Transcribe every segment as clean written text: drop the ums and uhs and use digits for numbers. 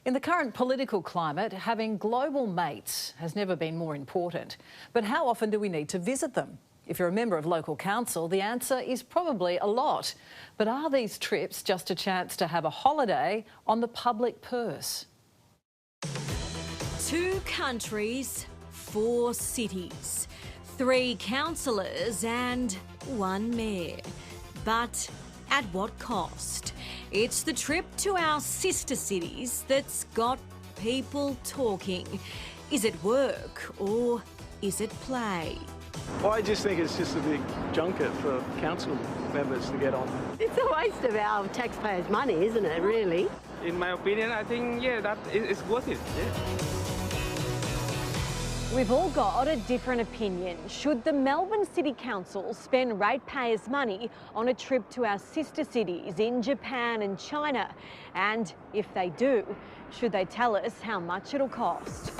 In the current political climate, having global mates has never been more important. But how often do we need to visit them? If you're a member of local council, the answer is probably a lot. But are these trips just a chance to have a holiday on the public purse? 2 countries, 4 cities, 3 councillors and 1 mayor. But at what cost? It's the trip to our sister cities that's got people talking. Is it work or is it play? Well, I just think it's just a big junket for council members to get on. It's a waste of our taxpayers' money, isn't it, really? In my opinion, I think, that it's worth it. Yeah. We've all got a different opinion. Should the Melbourne City Council spend ratepayers' money on a trip to our sister cities in Japan and China? And if they do, should they tell us how much it'll cost?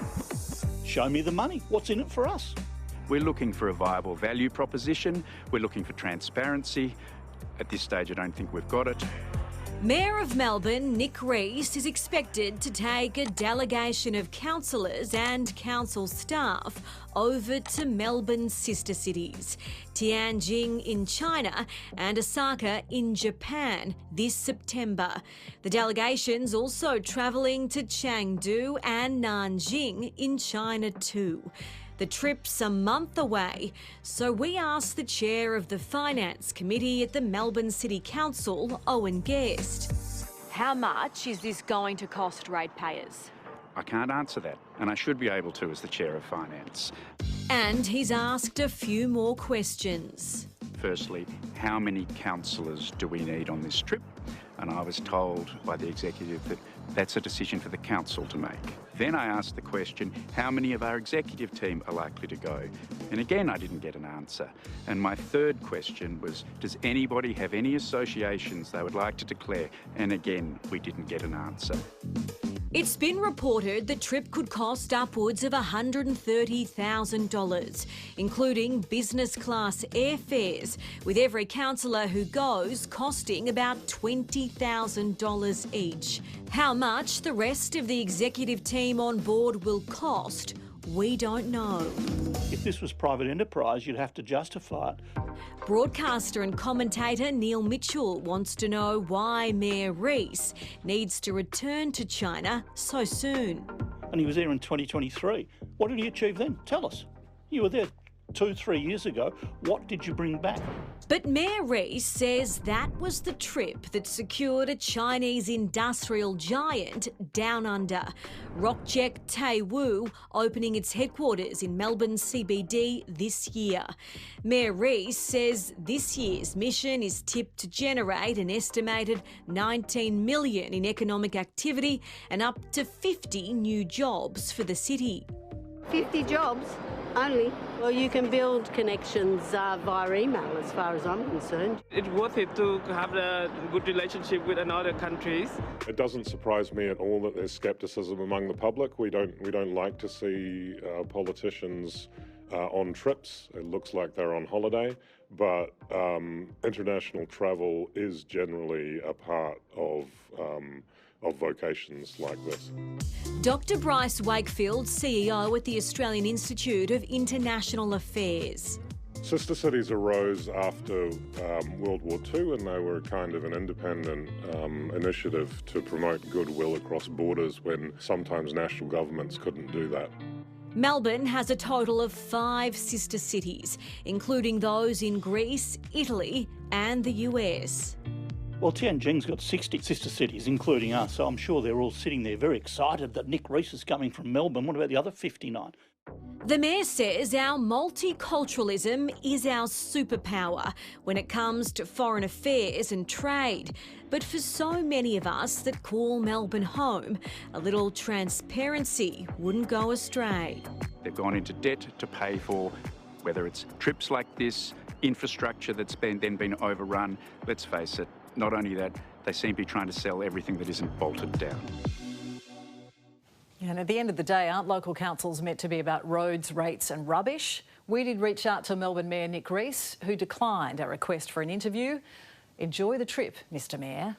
Show me the money. What's in it for us? We're looking for a viable value proposition. We're looking for transparency. At this stage, I don't think we've got it. Mayor of Melbourne, Nick Rees, is expected to take a delegation of councillors and council staff over to Melbourne's sister cities, Tianjin in China and Osaka in Japan this September. The delegation's also travelling to Chengdu and Nanjing in China too. The trip's a month away, so we asked the chair of the Finance Committee at the Melbourne City Council, Owen Guest. How much is this going to cost ratepayers? I can't answer that, and I should be able to as the Chair of Finance. And he's asked a few more questions. Firstly, how many councillors do we need on this trip? And I was told by the executive that that's a decision for the council to make. Then I asked the question, how many of our executive team are likely to go? And again, I didn't get an answer. And my third question was, does anybody have any associations they would like to declare? And again, we didn't get an answer. It's been reported the trip could cost upwards of $130,000, including business class airfares, with every councillor who goes costing about $20,000 each. How much the rest of the executive team on board will cost, we don't know. If this was private enterprise, you'd have to justify it. Broadcaster and commentator Neil Mitchell wants to know why Mayor Rees needs to return to China so soon. And he was there in 2023. What did he achieve then? Tell us. You were there 2-3 years ago. What did you bring back? But Mayor Rees says that was the trip that secured a Chinese industrial giant down under, Rockjet Daewoo, opening its headquarters in Melbourne CBD this year. Mayor Rees says this year's mission is tipped to generate an estimated $19 million in economic activity and up to 50 new jobs for the city. 50 jobs only? Well, you can build connections via email as far as I'm concerned. It's worth it to have a good relationship with another countries. It doesn't surprise me at all that there's scepticism among the public. We don't like to see politicians on trips. It looks like they're on holiday, but international travel is generally a part of vocations like this. Dr. Bryce Wakefield, CEO at the Australian Institute of International Affairs. Sister cities arose after World War II, and they were kind of an independent initiative to promote goodwill across borders when sometimes national governments couldn't do that. Melbourne has a total of 5 sister cities, including those in Greece, Italy and the US. Well, Tianjin's got 60 sister cities, including us, so I'm sure they're all sitting there very excited that Nick Rees is coming from Melbourne. What about the other 59? The Mayor says our multiculturalism is our superpower when it comes to foreign affairs and trade. But for so many of us that call Melbourne home, a little transparency wouldn't go astray. They've gone into debt to pay for, whether it's trips like this, infrastructure that's then been overrun. Let's face it, not only that, they seem to be trying to sell everything that isn't bolted down. And at the end of the day, aren't local councils meant to be about roads, rates and rubbish? We did reach out to Melbourne Mayor Nick Rees, who declined our request for an interview. Enjoy the trip, Mr Mayor.